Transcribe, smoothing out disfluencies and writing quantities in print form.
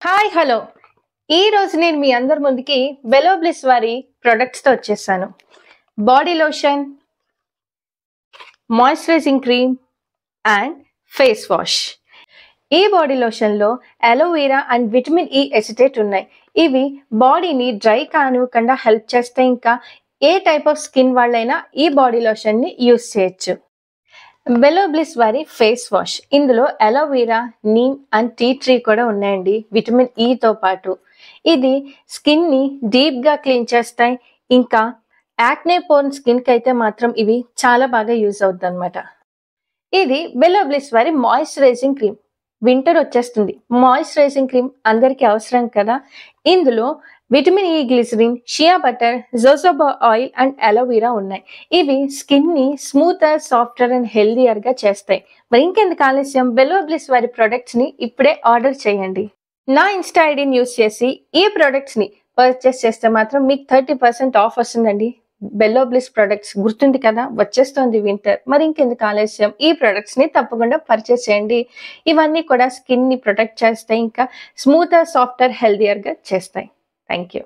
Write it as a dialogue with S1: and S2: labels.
S1: Hi hello ఈ రోజు నేను మీ అందరి ముందుకి బెలో బ్లిస్ వారి ప్రొడక్ట్స్ తో వచ్చేసాను. Body lotion, moisturising cream and face wash. ఈ బాడీ లోషన్ లో aloe vera and vitamin E acetate ఉన్నాయి. ఇవి బాడీని డ్రై కానివ్వకుండా హెల్ప్ చేస్తాయి. ఇంకా ఏ టైప్ ఆఫ్ స్కిన్ వాళ్ళైనా ఈ బాడీ లోషన్ ని యూస్ చేయొచ్చు. బెలో బ్లిస్ వారి ఫేస్ వాష్, ఇందులో aloe vera, neem and tea tree కూడా ఉన్నాయండి, విటమిన్ ఇతో పాటు. ఇది స్కిన్ ని డీప్ గా క్లీన్ చేస్తాయి. ఇంకా యాక్నే పోర్న్ స్కిన్ కి అయితే మాత్రం ఇవి చాలా బాగా యూజ్ అవుతుంది అనమాట. ఇది బెలో బ్లిస్ వారి మాయిశ్చరైజింగ్ క్రీమ్. వింటర్ వచ్చేస్తుంది, మాయిశ్చరైజింగ్ క్రీమ్ అందరికీ అవసరం కదా. ఇందులో vitamin E glycerine, shea butter, jojoba oil and aloe vera ఉన్నాయి. ఇవి స్కిన్ ని స్మూతర్, సాఫ్టర్ అండ్ హెల్దియర్ గా చేస్తాయి. మరి ఇంకెందుకు ఆలస్యం, బెలో బ్లిస్ వారి ప్రొడక్ట్స్ ని ఇప్పుడే ఆర్డర్ చేయండి. నా ఇన్స్టా ఐడిని యూస్ చేసి ఈ ప్రొడక్ట్స్ ని పర్చేస్ చేస్తే మాత్రం మీకు 30% ఆఫ్ వస్తుందండి. బెలో బ్లిస్ ప్రొడక్ట్స్ గుర్తుంది కదా, వచ్చేస్తుంది వింటర్. మరి ఇంకెందుకు ఆలస్యం, ఈ ప్రొడక్ట్స్ ని తప్పకుండా పర్చేస్ చేయండి. ఇవన్నీ కూడా స్కిన్ ని ప్రొటెక్ట్ చేస్తాయి, ఇంకా స్మూతర్, సాఫ్టర్, హెల్దియర్ గా చేస్తాయి. Thank you.